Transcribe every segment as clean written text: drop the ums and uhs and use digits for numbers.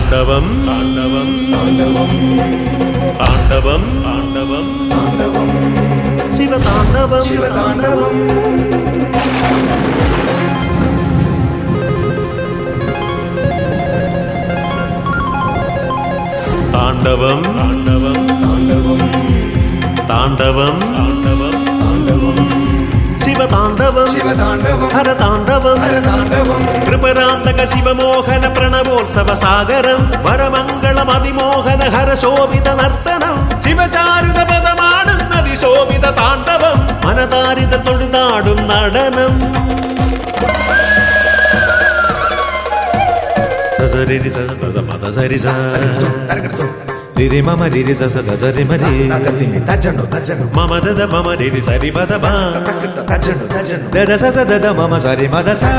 താണ്ഡവം താണ്ഡവം താണ്ഡവം താണ്ഡവം താണ്ഡവം താണ്ഡവം ശിവതാണ്ഡവം ശിവതാണ്ഡവം താണ്ഡവം താണ്ഡവം താണ്ഡവം താണ്ഡവം താണ്ഡവം താണ്ഡവം ശിവതാണ്ഡവം ശിവതാണ്ഡവം ഹരതാണ്ഡവം ഹരതാണ്ഡവം കൃപരാന്തക ശിവമോഹന പ്രണവോത്സവ സാഗരം വരമംഗളം അതിമോഹന ഹരശോഭിത നർത്തനം ശിവചാരുത പദമാടുന്ന അതിശോഭിത താണ്ഡവം മനതാരിത തൊഴുതാടും നടനം സസരി സ പദ പദ സരി സ രിരി മമ രിരി സസ ദസരി മരി മമ ദദ മമ രിരി സരി പദ ബ ദദ സസ ദദ മമ സരി മദ സ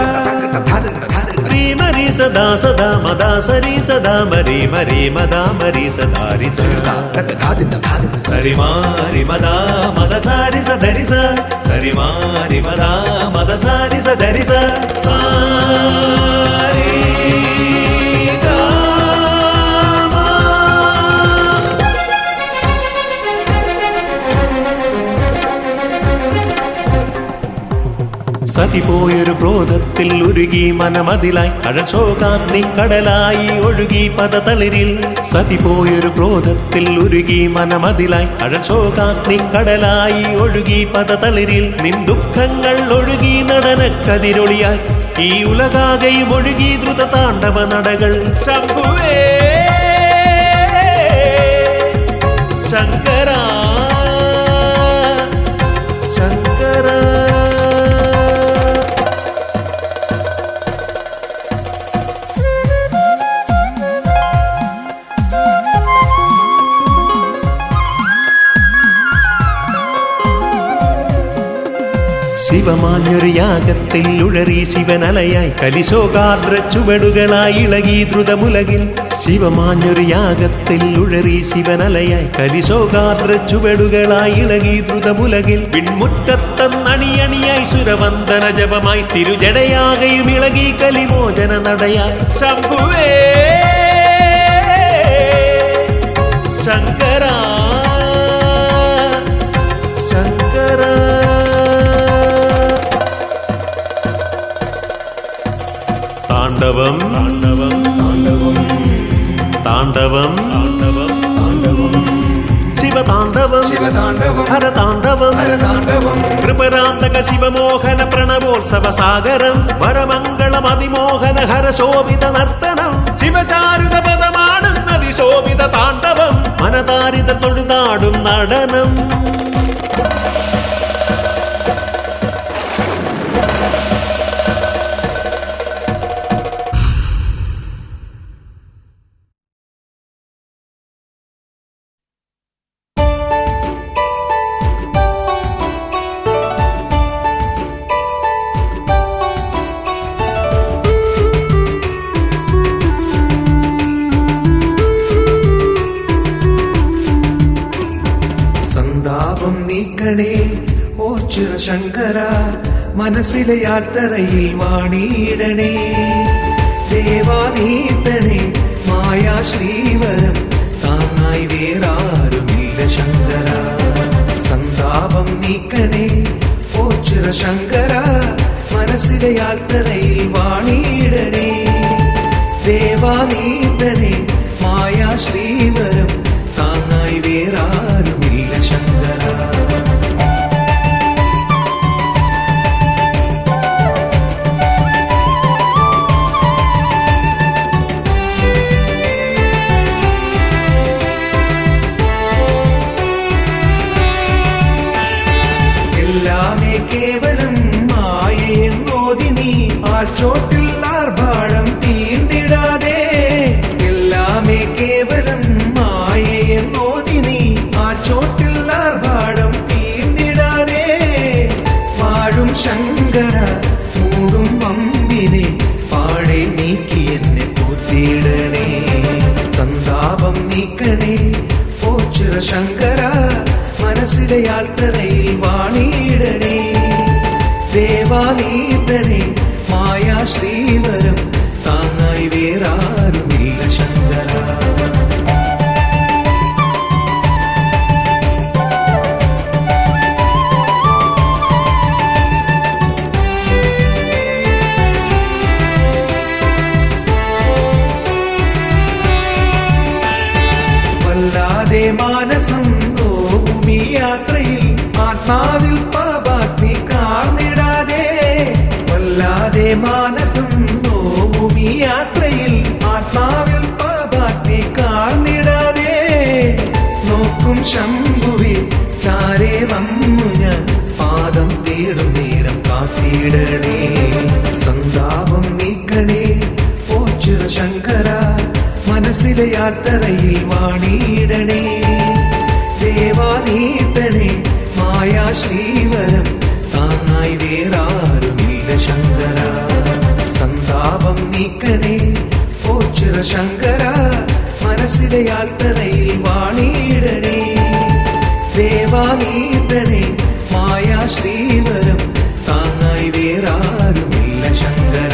രി മരി സദാ സദാ മദാ സരി സദാ മരി മരി മദാ മരി സദാ രി സ സരി മാരി മദാ മദ സാരി സ ധരി സ സരി മാരി മദാ മദ സാരി സ ധരി സ സാരി സതി പോയൊരു ക്രോധത്തിൽ ഉരുകി മനമതിലായി കടശോകാഗ്നി കടലായി ഒഴുകി പദതളിരിൽ സതി പോയൊരു ക്രോധത്തിൽ ഉരുകി മനമതിലായി കടശോകാഗ്നി കടലായി ഒഴുകി പദതളിരിൽ നിൻ ദുഃഖങ്ങൾ ഒഴുകി നടനക്കതിരൊളിയായി ഈ ഉലകാകയും ഒഴുകി ദ്രുത താണ്ഡവ നടകൾ ശംഭുവേ ശങ്കര ശങ്കര ശിവമാഞ്ഞൊരു യാഗത്തിൽ ഉഴറി ശിവനലയായി കലിശോകാർദ്ര ചുവടുകളായി ഇളകി ദ്രുതമുലകിൽ ശിവമാഞ്ഞൊരു യാഗത്തിൽ ഉഴറി ശിവനലയായി കലിശോകാർദ്ര ചുവടുകളായി ഇളകി ദ്രുതമുലകിൽ പിൻമുറ്റത്തന്നണിയണിയായി സുരവന്ദന ജപമായി തിരുജടയാകയും ഇളകി കലിമോചന നടയായി ശംഭുവേ ശങ്കര ശങ്കര താണ്ഡവം താണ്ഡവം താണ്ഡവം താണ്ഡവം താണ്ഡവം താണ്ഡവം ശിവതാണ്ഡവം ശിവതാണ്ഡവം ഹരതാണ്ഡവം ഹരതാണ്ഡവം കൃപരാന്തക ശിവമോഹന പ്രണവോത്സവ സാഗരം വരമംഗളം അതിമോഹന ഹരശോഭിത നർത്തനം ശിവചാരുത പദമാടുന്ന അതിശോഭിത താണ്ഡവം മനതാരിത തൊഴുതാടും നടനം നീക്കണേ ഓ ശിവശങ്കര മനസ്സിലെ യാത്രയിൽ വാണിയിടണേ ദേവാനീട്ടണേ മായാ ശ്രീവരം താങ്ങായി വേറാരുമില്ല ശങ്കര സന്താപം നീക്കണേ ഓ ശിവശങ്കര മനസ്സിലെ യാത്രയിൽ വാണിയിടണേ ദേവാനീട്ടണേ മായാ ശ്രീവരം താങ്ങായി വേറാരുമില്ല ശങ്കര എല്ലാമേ കേവലം മായയെന്നോതി നീ ആർച്ചോട്ടിൽ ആർഭാടം തീണ്ടിടാതെ എല്ലാമേ കേവലം മായയെന്നോതി നീ ആർച്ചോട്ടിൽ ആർഭാടം തീണ്ടിടാതെ വാഴും ശങ്കര മൂടും പമ്പിനെ പാടെ നീക്കി എന്നെ പൂത്തിയിടണേ സന്താപം നീക്കണേ ഓ ശിവശങ്കര മനസ്സിലെ യാത്രയിൽ വാണിയിടണേ ദേവാനീട്ടണേ മായാ ശ്രീവരം താങ്ങായി വേറാരുമില്ല ശങ്കര വല്ലാതെ മാനസം നോവുമീ യാത്രയിൽ ആത്മാവിൽ പാപാഗ്നി കാർന്നിടാതെ വല്ലാതെ മാനസം നോവുമീ യാത്രയിൽ ആത്മാവിൽ പാപാഗ്നി കാർന്നിടാതെ നോക്കും ശംഭുവേ ചാരേ വന്നു ഞാൻ പാദം തേടും നേരം കാത്തിടണേ സന്താപം നീക്കണേ ഓ ശിവശങ്കര മനസ്സിലെ യാത്രയിൽ വാണിയിടണേ ദേവാനീട്ടണേ മായാ ശ്രീവരം താങ്ങായി വേറാരുമില്ല ശങ്കര സന്താപം നീക്കണേ ഓ ശിവശങ്കര മനസ്സിലെ യാത്രയിൽ വാണിയിടണേ ദേവാനീട്ടണേ മായാ ശ്രീവരം താങ്ങായി വേറാരുമില്ല ശങ്കര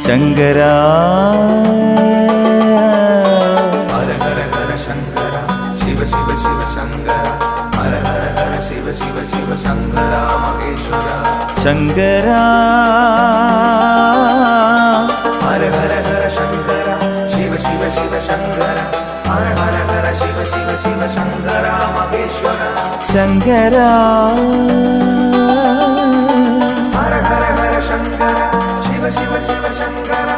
ശങ്കരാ ഹര ഹര ഹര ശങ്കര ശിവ ശിവ ശിവ ശങ്കര ഹര ഹര ഹര ശിവ ശിവ ശിവ ശങ്കര മഹേശ്വര ശങ്കരാ ഹര ഹര ഹര ശങ്കര ശിവ ശിവ ശിവ ശങ്കര ഹര ഹര ഹര ശിവ ശിവ ശിവ ശങ്കര മഹേശ്വര ശങ്കരാ ഹര ഹര ഹര ശങ്കര ശിവ ശിവ ശിവ ശങ്കര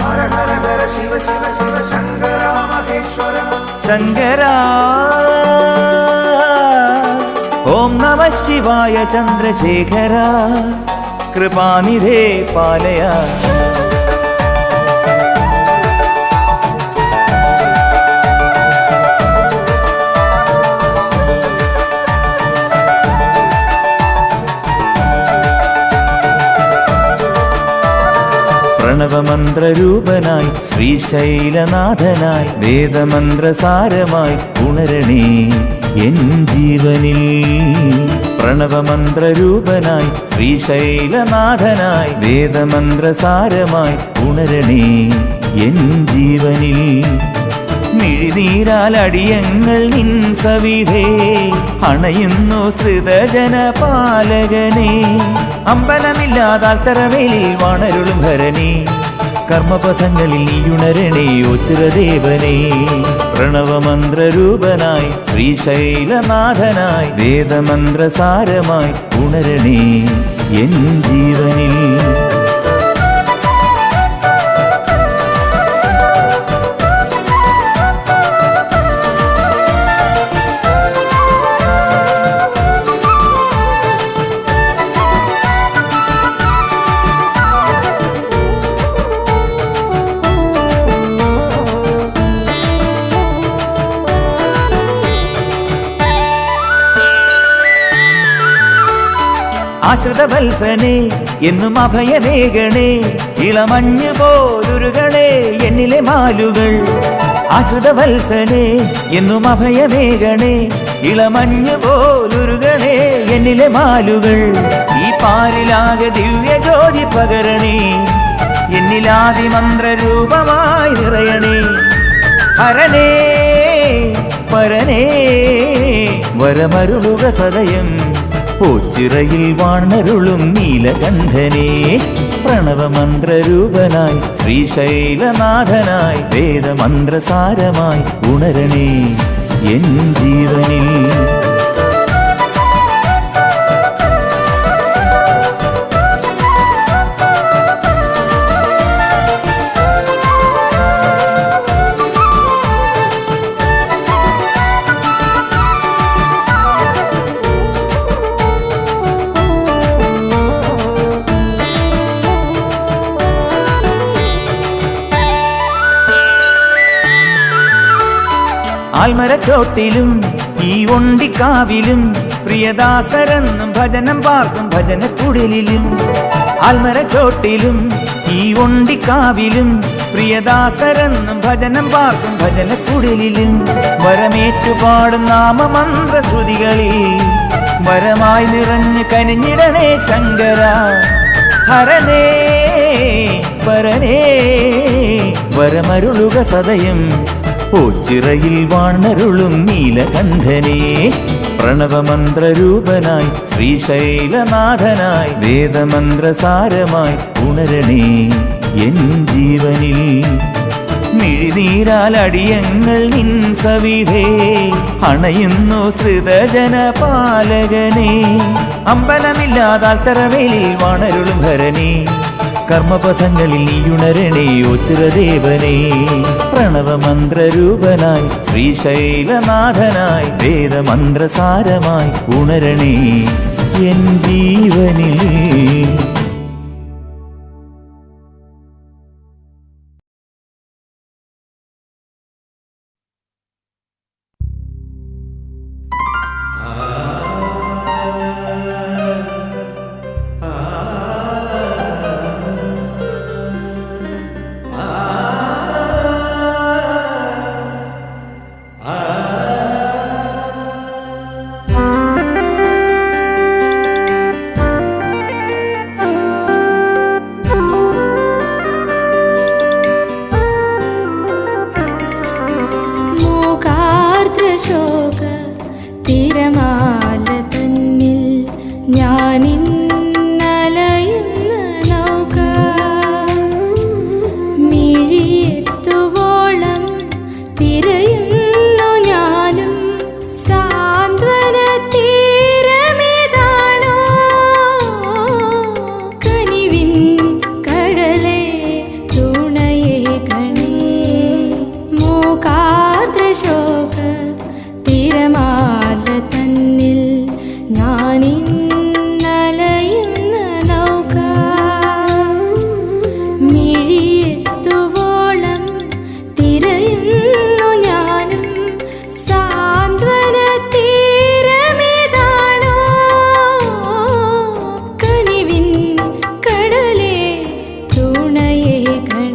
ഹര ഹര ഹര ശിവ ശിവ ശിവ ശങ്കര മഹേശ്വര ശങ്കരാ ഓം നമഃ ശിവായ ചന്ദ്രശേഖര കൃപാനിധേ പാലയ പ്രണവമന്ത്രരൂപനായി ശ്രീശൈലനാഥനായി വേദമന്ത്രസാരമായി ഉണരണേ എൻ ജീവനിൽ പ്രണവമന്ത്രരൂപനായി ശ്രീശൈലനാഥനായി വേദമന്ത്രസാരമായി ഉണരണേ എൻ ജീവനിൽ മിഴിനീരാൽ അടിയങ്ങൾ നിൻ സവിധേ അണയുന്നു ശ്രിതജന പാലകനെ അമ്പലമില്ലാതാൽ തറവേലിൽ വാണരുളും ഹരനേ കർമ്മപഥങ്ങളിൽ നീയുണരണേ ഓച്ചിരദേവനേ പ്രണവമന്ത്രരൂപനായി ശ്രീശൈലനാഥനായി വേദമന്ത്രസാരമായി ഉണരണേ എൻ ജീവനിൽ ആശ്രിതവത്സനെ എന്നും അഭയമേകണേ ഇളമഞ്ഞു പോലുരുകളെ എന്നിലെ മാലുകൾ ആശ്രിതവത്സനെ എന്നും അഭയമേകണേ ഇളമഞ്ഞു പോലുരുകളെ എന്നിലെ മാലുകൾ ഈ പാരിലാകെ ദിവ്യ ജ്യോതി പകരണേ എന്നിലാദി മന്ത്രരൂപമായി നിറയണേ ഹരനേ പരനേ വരമരുളുക സദയം ഓച്ചിറയിൽ വാണരുളും നീലകണ്ഠനേ പ്രണവമന്ത്രരൂപനായി ശ്രീശൈലനാഥനായി വേദമന്ത്രസാരമായി ഉണരണേ എൻ ജീവനിൽ ആൽമരച്ചോട്ടിലും ഈ ഒണ്ടിക്കാവിലും പ്രിയദാസരെന്നും ഭജനം പാർക്കും ഭജനക്കുടലിലും ആൽമരച്ചോട്ടിലും ഈ ഒണ്ടിക്കാവിലും പ്രിയദാസരെന്നും ഭജനം പാർക്കും ഭജനക്കുടലിലും വരമേറ്റുപാടും നാമമന്ത്രശ്രുതികളിൽ വരമായി നിറഞ്ഞു കനിഞ്ഞിടണേ ശങ്കര ഹരനേ പരനേ വരമരുളുക സദയം ഓച്ചിറയിൽ വാണരുളും നീലകണ്ഠനേ പ്രണവമന്ത്രരൂപനായി ശ്രീശൈലനാഥനായി വേദമന്ത്രസാരമായി ഉണരണേ എൻ ജീവനിൽ. മിഴിനീരാൽ അടിയങ്ങൾ നിൻ സവിധേ അണയുന്നു ശ്രുതജന പാലകനെ. അമ്പലമില്ലാതാൽ തറവേലിൽ വാണരുളും ഹരനേ, കർമ്മപഥങ്ങളിൽ നീയുണരണേ ഓച്ചുരദേവനേ. പ്രണവമന്ത്രരൂപനായി ശ്രീശൈലനാഥനായി വേദമന്ത്രസാരമായി ഉണരണേ എൻ ജീവനിൽ. ശോക തിരമാല തന്നിൽ ഞാനിന്നലയുന്ന നൗക മിഴിയെത്തുവോളം തിരയുന്നു ഞാനും സാന്ത്വന തീരമേതാണോ കനിവിൻ കടലേ തുണയേ കണേ മൂകാർദ്ര ശോക തിരമാല തന്നിൽ ഞാനിന്നലയുന്ന നൗക മിഴിയെത്തുവോളം തിരയുന്നു ഞാനും സാന്ത്വന തീരമേതാണോ കനിവിൻ കടലേ തുണയേ കണേ.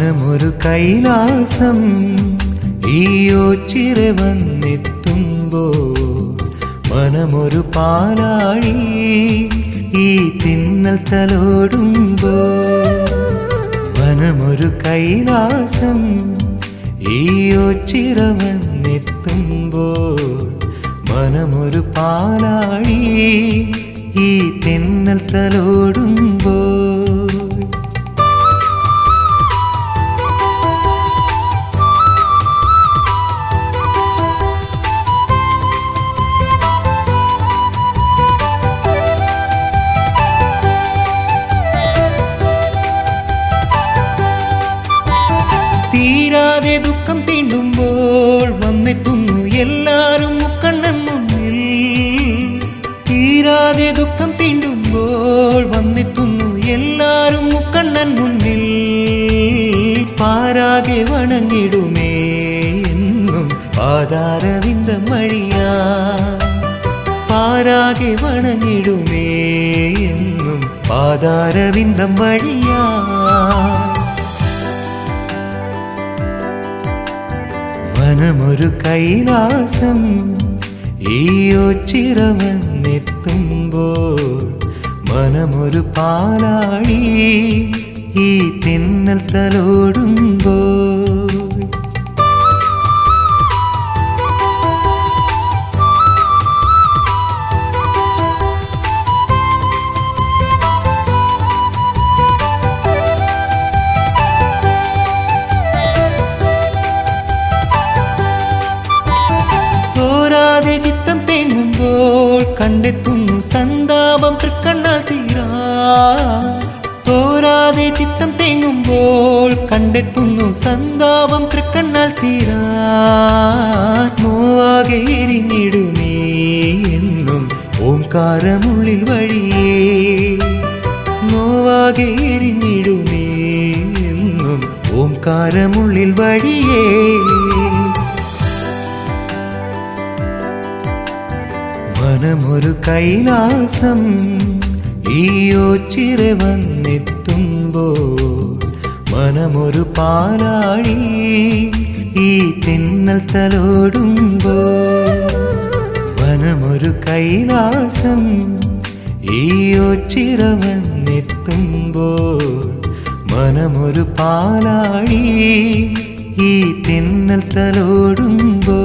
മനമൊരു കൈലാസം ഈയോ ചിറ വന്നെത്തുമ്പോ മനമൊരു പാലാഴി ഈ തിന്നൽ തലോടുമ്പോ മനമൊരു കൈലാസം ഈയോ ചിറ വന്നെത്തുമ്പോ മനമൊരു പാലാഴി ഈ തിന്നൽ തലോടുമ്പോ തീരാതെ ദുഃഖം തീണ്ടുമ്പോൾ വന്നെത്തുന്നു എല്ലാരും മുക്കണ്ണൻ മുന്നിൽ തീരാതെ ദുഃഖം തീണ്ടുമ്പോൾ വന്നെത്തുന്നു എല്ലാരും മുക്കണ്ണൻ മുന്നിൽ പാരാകെ വണങ്ങിടുമേ എന്നും പാതാരവിന്ദം വഴിയാ പാരാകെ വണങ്ങിടുമേ എന്നും പാതാരവിന്ദം വഴിയാ മനമൊരു കൈലാസം ഈയോ ചിറ വന്നെത്തുമ്പോൾ മനമൊരു പാലാഴി ഈ തിന്നൽ തലോടുമ്പോൾ ചിത്തം തേങ്ങുമ്പോൾ കണ്ടെത്തുന്നു സന്താപം തൃക്കണ്ണാൽ തീരാ തോരാതെ ചിത്തം തേങ്ങുമ്പോൾ കണ്ടെത്തുന്നു സന്താപം തൃക്കണ്ണാൽ തീരാ നോവാകെ എരിഞ്ഞിടുമേ എന്നും ഓംകാരമുള്ളിൽ വഴിയേ നോവാകെ എരിഞ്ഞിടുമേ എന്നും ഓംകാരമുള്ളിൽ വഴിയേ മനമൊരു കൈലാസം ഈയോ ചിറ വന്നെത്തുമ്പോ മനമൊരു പാലാഴി ഈ തിന്നൽ തലോടുമ്പോ മനമൊരു കൈലാസം ഈയോ ചിറ വന്നെത്തുമ്പോ മനമൊരു പാലാഴി ഈ തിന്നൽ തലോടുമ്പോ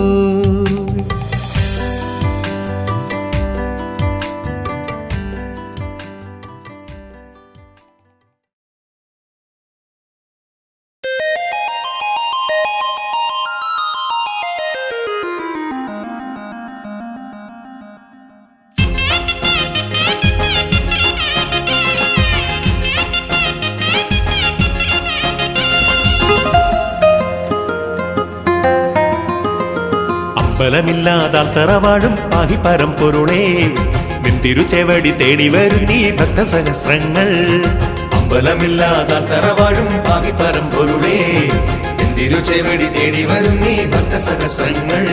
അമ്പലമില്ലാതാൽ തറവാഴും പാഹി പരമ്പൊരുളേ നിന്തിരുചെവടി തേടി വരും നീ ഭക്തസഹസ്രങ്ങൾ അമ്പലമില്ലാതാൽ തറവാഴും പാഹി പരമ്പൊരുളേ എന്തിരുചെവടി തേടി വരും നീ ഭക്തസഹസ്രങ്ങൾ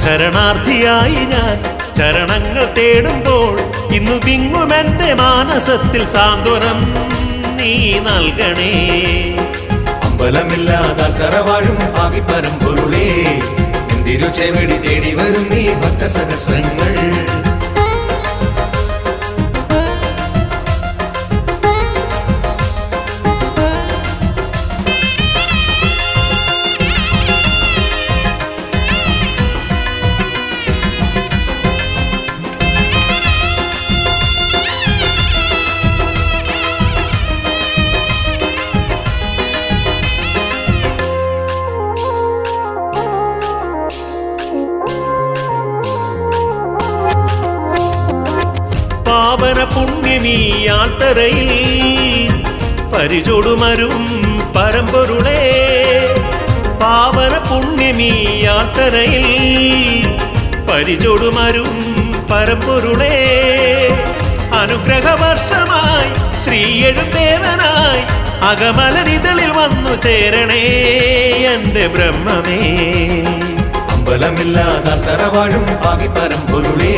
ശരണാർത്ഥിയായി ഞാൻ ചരണങ്ങൾ തേടുമ്പോൾ ഇന്നു വിങ്ങുമെന്റെ മാനസത്തിൽ സാന്ത്വനം നീ നൽകണേ അമ്പലമില്ലാതാൽ തറവാഴും പാഹി പരമ്പൊരുളേ എന്തിരുചെവടി തേടി വരും നീ ഭക്തസഹസ്രങ്ങൾ പുണ്യമീ യാത്രയിൽ പരിചൊടുമരും പരമ്പൊരുളേ പാവന പുണ്യമീ യാത്രയിൽ പരിചൊടുമരും പരമ്പൊരുളേ അനുഗ്രഹവർഷമായി ശ്രീയെഴുത്തേവനായി അകമലരിതളിൽ വന്നു ചേരണേ എന്റെ ബ്രഹ്മമേ അമ്പലമില്ലാതാൽ തറവാഴും പാഹി പരമ്പൊരുളേ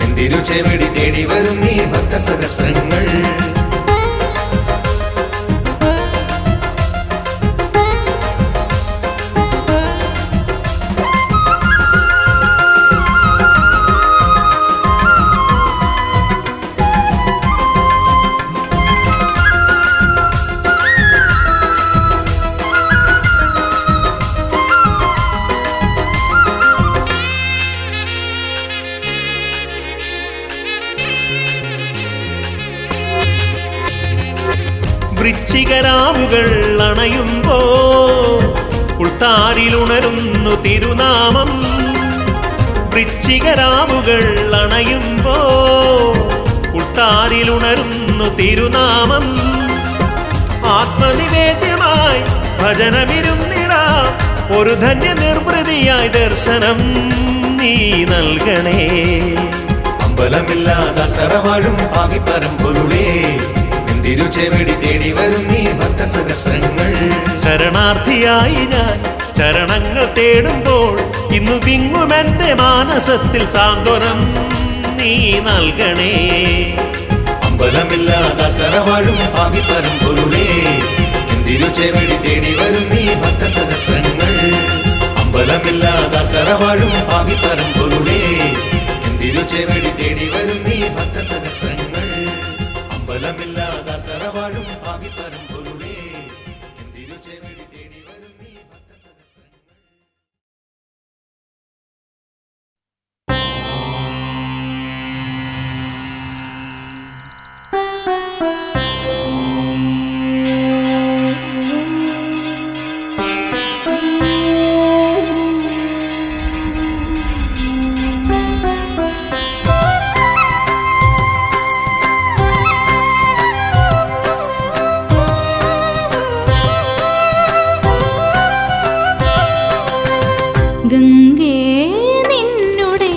എന്തിരുചെവടി തേടി വരും നീ ഭക്തസഹസ്രങ്ങൾ വൃശ്ചികരാവുകൾ അണയുമ്പോ ഉൾത്താരിലുണരുന്നു തിരുനാമം. വൃശ്ചികരാവുകൾ അണയുമ്പോ ഉൾത്താരിലുണരുന്നു തിരുനാമം. ആത്മനിവേദ്യമായി ഭജനമിരുന്നിടാം, ഒരു ധന്യ നിർവൃതിയായി ദർശനം നീ നൽകണേ. അമ്പലമില്ലാതറ വാഴും പാകിപ്പരം പൊരുളേ, തിരുചെവടി തേടി വരും നീ ഭക്തസഹസ്രങ്ങൾ. ശരണാർത്ഥിയായി ഞാൻ ചരണങ്ങൾ തേടുമ്പോൾ ഇന്നു വിങ്ങുമെന്റെ മാനസത്തിൽ സാന്ത്വനം നീ നൽകണേ. അമ്പലമില്ലാതറ വാഴും പാകിപ്പരം പൊരുളേ, തിരുചെവടി തേടി വരും നീ ഭക്തസഹസ്രങ്ങൾ. അമ്പലമില്ലാതറ വാഴും പാകിപ്പരം പൊരുളേ, തിരുചെവടി തേടി വരും നീ ഭക്തസഹസ്രങ്ങൾ. അമ്പലമില്ലാതറ വാഴും പാകിപ്പരം പൊരുളേ, തിരുചെവടി തേടി വരും നീ ഭക്തസഹസ്രങ്ങൾ. ഗംഗേ നിന്നുടെ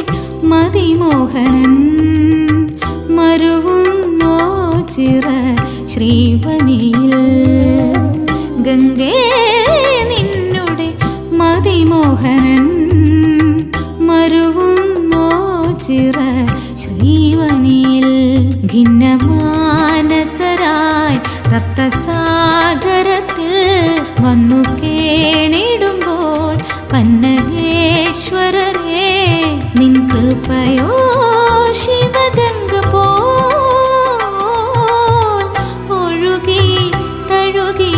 മതിമോഹനൻ മരുവുന്നോ ചിറ ശ്രീവനിയിൽ. ഗംഗേ നിന്നുടെ മതിമോഹനൻ മരുവുന്നോ ചിറ ശ്രീവനിയിൽ. ഖിന്നമാനസരായി തപ്തസാഗരത്തിൽ വന്നു കേണിടുമ്പോൾ പന്നഗേശ്വരരേ നിൻ കൃപയോ ശിവഗംഗ പോൽ ഒഴുകി തഴുകി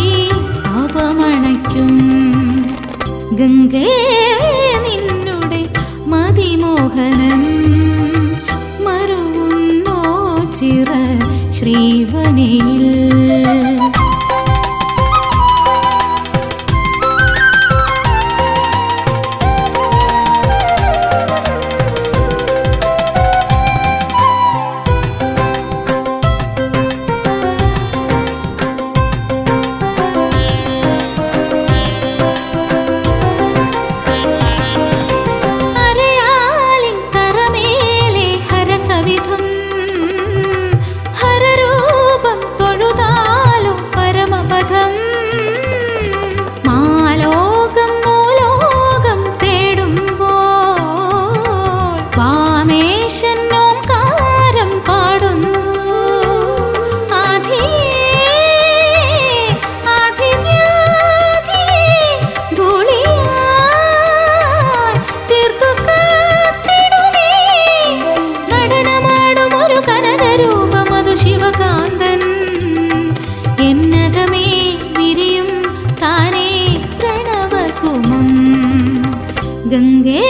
താപമണയ്ക്കും. ഗംഗേ നിന്നുടെ മതിമോഹനൻ മരുവുന്നോ ചിറ ശ്രീവനിയിൽ. ഗംഗേ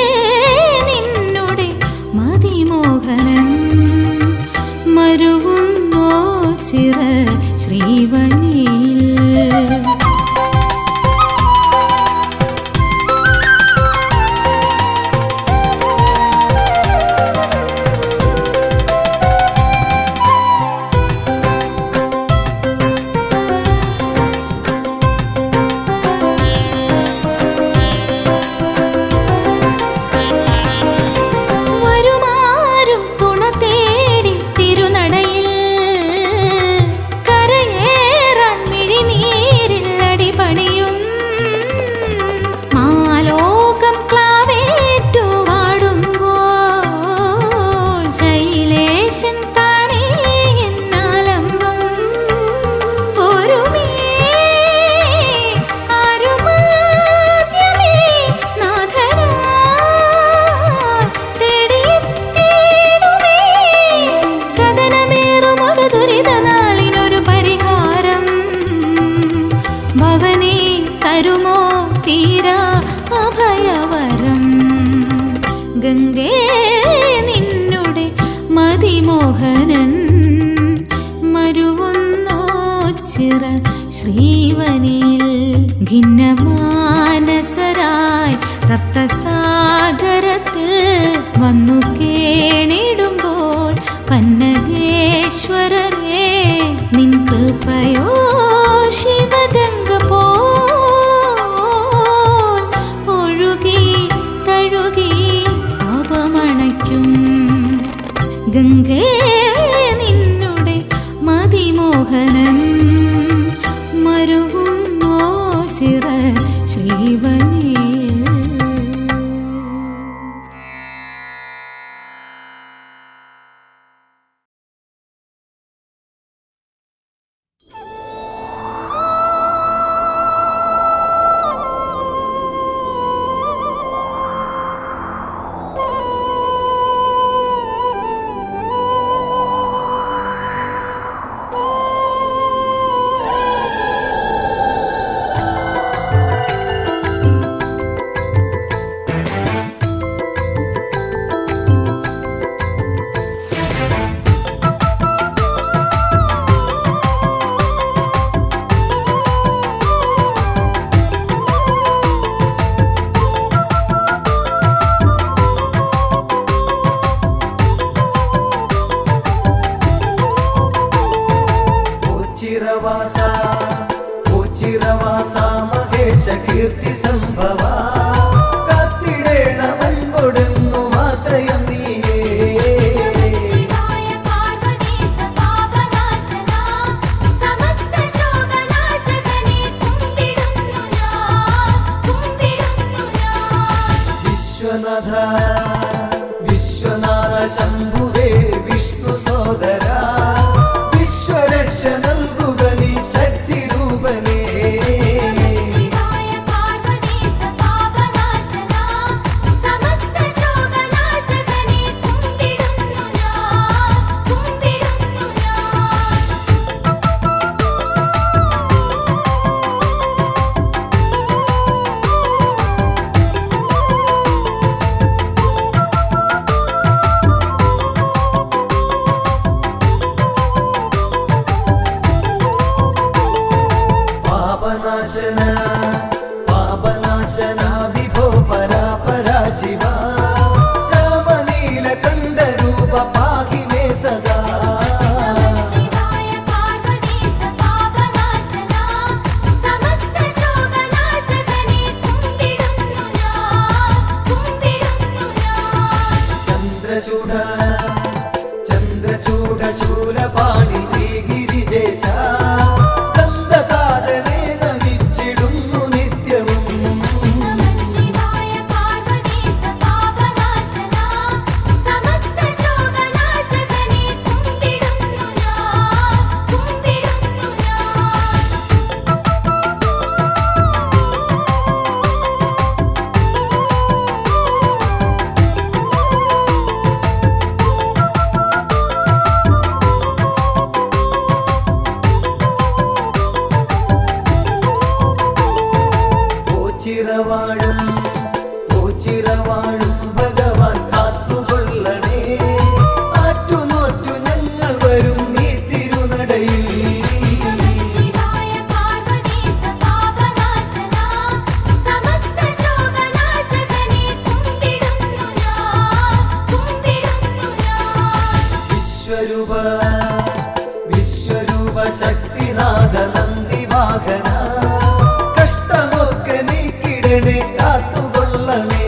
നിന്നുടെ മതിമോഹനൻ മരുവുന്നോ ചിറ ശ്രീവനിയിൽ. ഗംഗേ നിന്നുടെ മതിമോഹനൻ മരുവുന്നോ ചിറ ശ്രീവനിൽ ഖിന്നമാനസരായി തപ്തസാഗരത്തിൽ വന്നു കേണിടുമ്പോൾ പന്നഗേശ്വരനെ നിൻ കൃപയോ ശിവഗംഗ പോൽ ഒഴുകി തഴുകി പാപമണയ്ക്കും ഗംഗേ നിന്നുടെ മതിമോഹനം മരുകുന്നോ ചിറ ശ്രീവനിൽ. ചിരവാസ മഹേശ കീർത്തി സംഭവ കാത്തിടേണമെൻകൊടുന്നും ആശ്രയം നീയേ. വിശ്വനാഥ വിശ്വനാഥ ശംഭുവേ വിഷ്ണു സോദര വിശ്വരക്ഷ നൽകുക നീ ശക്തി രൂപനേ. പാപനാശന വിഭോ പരാപരാ ശിവ ശ്യാമനീലകണ്ഠ രൂപ പാഹി മേ സദാ. ചന്ദ്രചൂഢ ശൂലപാണി ശ്രീഗിരിജേശ ചിരവാഴും ഭഗവാൻ കാത്തുകൊള്ളണേ. ആറ്റുനോറ്റു ഞങ്ങൾ വരും നീ തിരുനടയിൽ. വിശ്വരൂപ വിശ്വരൂപ ശക്തിനാഥ നന്ദിവാഹന കഷ്ടമൊക്കെ നീക്കിടണേ കാത്തുകൊള്ളണേ.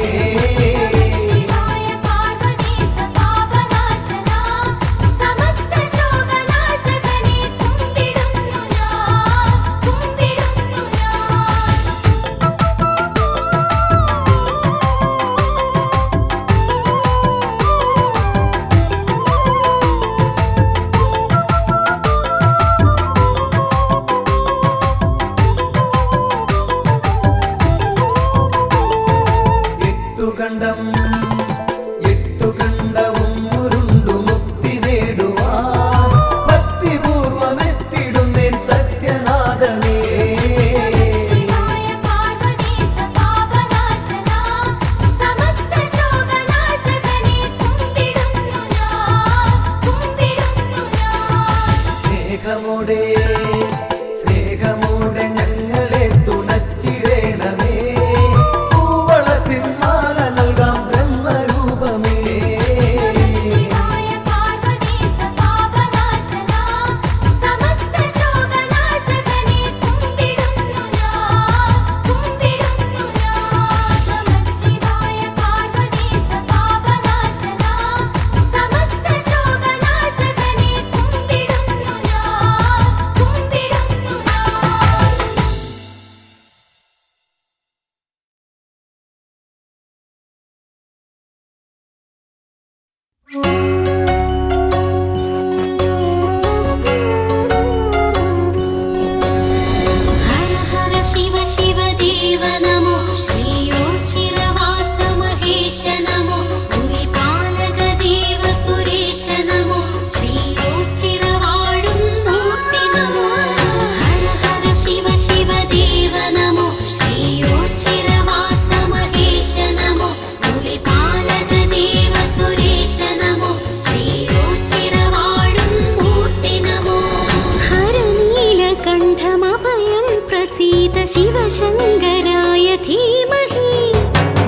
शिवशङ्कराय धीमहि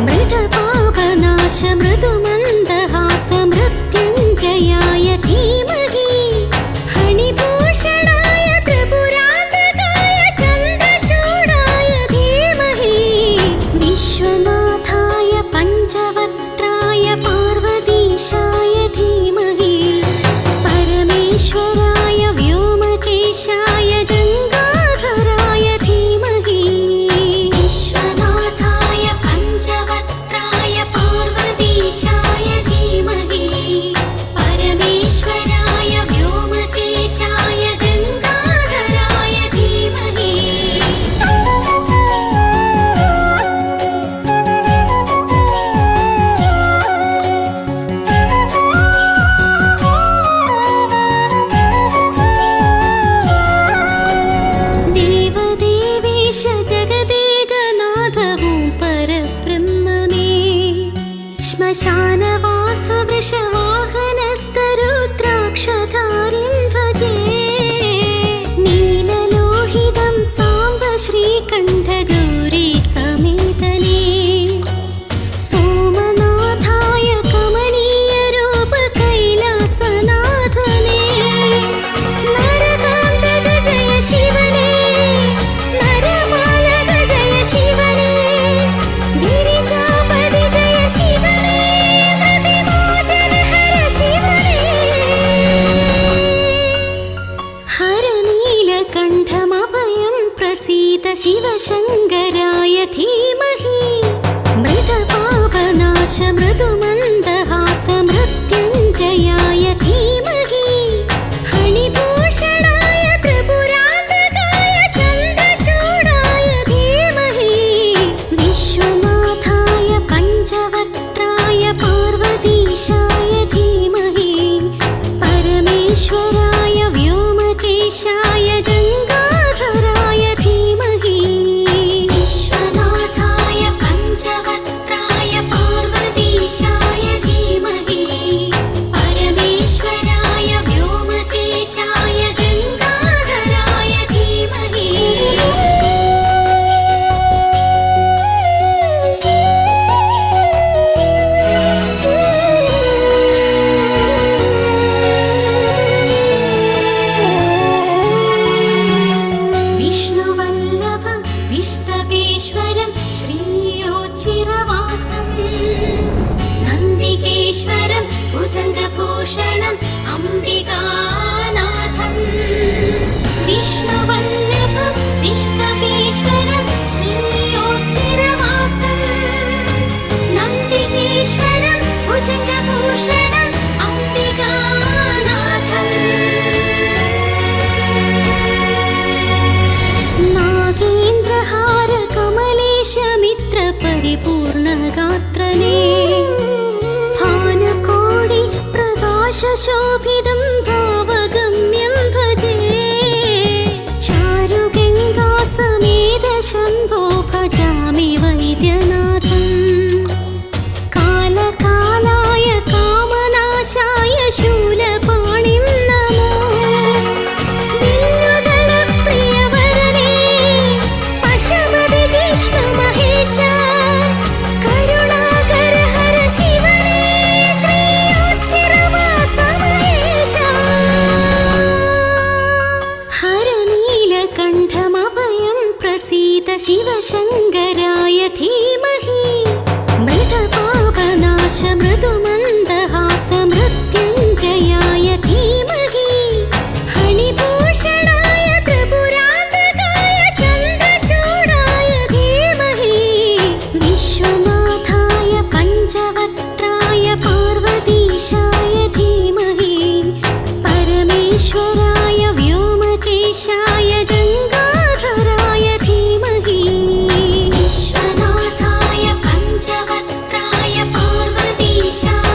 मृतपापनाश मृदुमन्दहास मृत्युञ्जयाय धीमहि हणिभूषणाय त्रिपुरान्तकाय चन्द्रचूडाय धीमहि विश्वनाथाय पञ्चवक्त्राय पार्वतीशाय धीमहि परमेश्वराय व्योमकेशाय गङ्गाधराय धीमहि विश्वनाथाय पञ्चवक्त्राय पार्वतीशाय धीमहि परमेश्वराय व्योमकेशाय गङ्गाधराय धीमहि देवदेवेश जगदेकनाथवो परब्रह्ममे श्मशानवास वृषवाहनस्तरुद्राक्षधारिं भजे नीललोहितं साम्ब श्रीकण्ठगौरी समेतने सोमनाथाय कमनीयरूप कैलासनाथने नरकान्तक जय शिवने नरमालक जय शिवने गिरिजापति जय शिवने प्रतिमोचनहर शिवने हर नीलकण्ठमभयं प्रसीद शिवशङ्कराय धीमहि मृतपापनाश मृदुमन्दहास मृत्युञ्जयाय धीमहि हणिभूषणाय त्रिपुरान्तकाय चन्द्रचूडाय धीमहि विश्वनाथाय पञ्चवक्त्राय पार्वतीशाय धीमहि परमेश्वराय व्योमकेशाय गङ्गाधराय धीमहि विश्वनाथाय पञ्चवक्त्राय पार्वतीशाय धीमहि परमेश्वराय व्योमकेशाय गङ्गाधराय धीमहि विष्णुवल्लभं विष्णवेश्वरं श्रीयोच्चिरवासं नन्दिकेश्वरं भुजङ्गभूषणम् अम्बिकानाथं विष्णुवल्लभं विष्णवेश्वरं श्रीयोच्चिरवासं नन्दिकेश्वरं भुजङ्गभूषणम् नागेन्द्रहार कमलेशमित्र परिपूर्णगात्रने भानुकोटि प्रकाशशोभितं भावगम्यं भजे चारुगङ्गा समेत शम्भो भजामि वैद्यनाथं कालकालाय कामनाशाय शूलपाणिं नमो दिव्यगणप्रियवरने पशुपति जिष्णुमहेश करुणाकर हर शिवने श्रीयोच्चिरवास महेश हर नीलकण्ठमभयं प्रसीद शिवशङ्कराय धीमहि मृतपापनाश मृदुमन्दहास मृत्युञ्जयाय धीमहि हणिभूषणाय त्रिपुरान्तकाय चन्द्रचूडाय धीमहि विश्वनाथाय पञ्चवक्त्राय पार्वतीशाय धीमहि परमेश्वराय व्योमकेशाय गङ्गाधराय धीमहि विश्वनाथाय पञ्चवक्त्राय पार्वतीशाय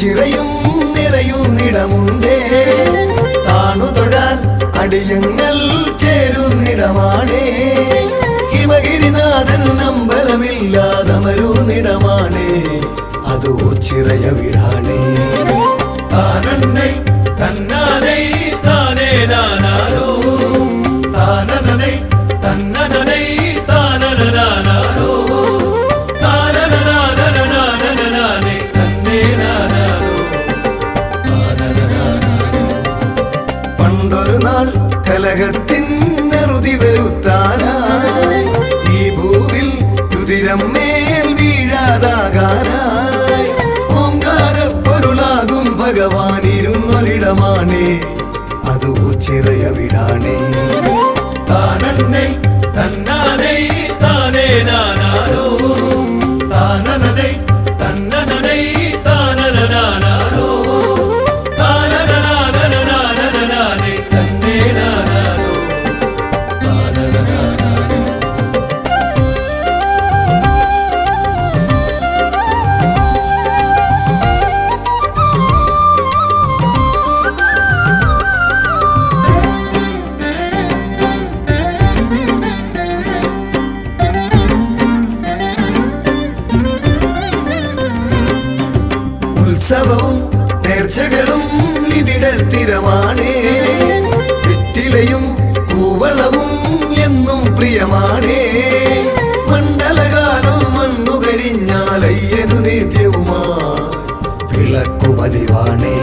പൂച്ചിറയും നിറയുന്നിടമുണ്ടേ താണു തൊഴാൻ അടിയങ്ങൾ ചേരുന്നിടമാണേ ഹിമഗിരിനാഥൻ അമ്പലമില്ലാതമരുന്നിടമാണേ അത് ഓച്ചിറയ വീടാണേ താനന്നൈ തന്നാനൈ താനേ നാനാരോ താനനൈ തന്നനൈ താനനാനാരോ താനനാനനാനനാനേ തന്നേ നാനാരോ പണ്ടൊരു നാൾ കലഹത്തിൻ നെറുതി വരുത്താനായി ഈ ഭൂവിൽ രുതിരം മേൽ വീഴാതാകാനായി ഓംകാരപ്പൊരുളാകും ഭഗവാനിരുന്നൊരിടമാണേ അത് ഓച്ചിറയ വീടാണേ താനന്നൈ തന്നാനൈ താനേ നാനാരോ താനനൈ തന്നനൈ താനനാനാരോ താനനാനനാനനാനേ തന്നേ നാനാരോ താനനാനാരോ ഉത്സവവും നേർച്ചകളും ഇവിടെ സ്ഥിരമാണേ വെറ്റിലയും കൂവളവും എന്നും പ്രിയമാണേ മണ്ഡലകാലം വന്നു കഴിഞ്ഞാലയ്യനു നിത്യവുമാ വിളക്കു പതിവാണേ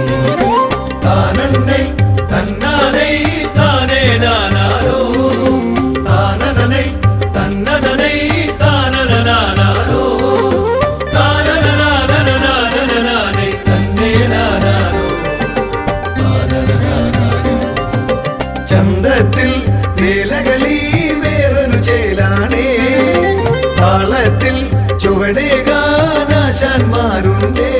താനന്നൈ തന്നാനൈ താനേ നാനാരോ താനനൈ തന്നനൈ താനനാനാരോ താനനാനനാനനാനേ തന്നേ നാനാരോ താനനാനാരോ ചന്തത്തിൽ വേലകളി വേറൊരു ചേലാണേ താളത്തിൽ ചുവടേകാനാശാന്മാരുണ്ടേ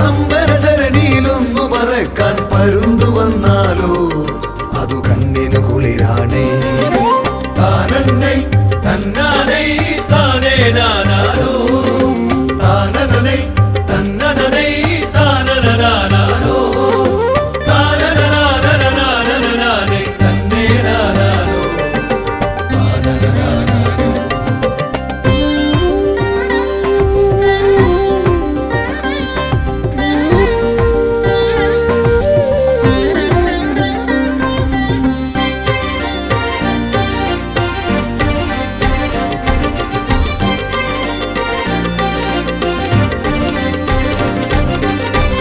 അമ്പരസരണിയിലൊന്നു പറക്കാൻ പരുന്തു വന്നാലോ അതു കണ്ണിനു കുളിരാണേ താനന്നൈ തന്നാനൈ താനേ നാനാരോ താനനൈ തന്നനൈ താനനാനാരോ താനനാനനാനനാനേ തന്നേ നാനാരോ താനനാനാരോ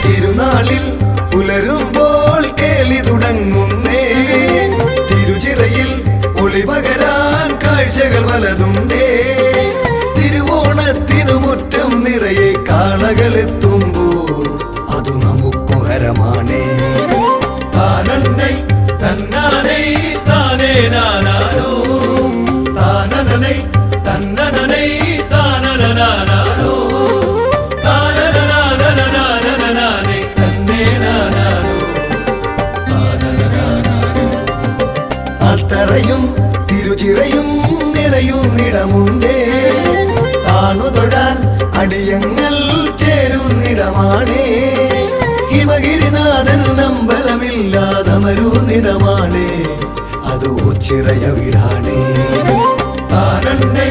തിരുനാളിൽ പുലരുമ്പോൾ കേളി തുടങ്ങുന്നേ തിരുചിറയിൽ ഒളിപകരാൻ കാഴ്ചകൾ പലതുണ്ടേ തിരുവോണത്തിനു മുറ്റം നിറയെ കാളകളെത്തുമ്പോൾ അതു നമുക്കു ഹരമാണേ താനന്നൈ തന്നാനൈ താനേ നാനാരോ താനനൈ തന്നനൈ താനനാനാരോ താനനാനനാനനാനേ തന്നേ നാനാരോ താനനാനാരോ അത്തറയും തിരുചിറയും നിറയുന്നിടമുണ്ടേ താണു തൊഴാൻ അടിയങ്ങൾ ചേരുന്നിടമാണേ ഹിമഗിരിനാഥൻ അമ്പലമില്ലാതമരുന്നിടമാണേ അത് ഓച്ചിറയ വീടാണേ താനന്നൈ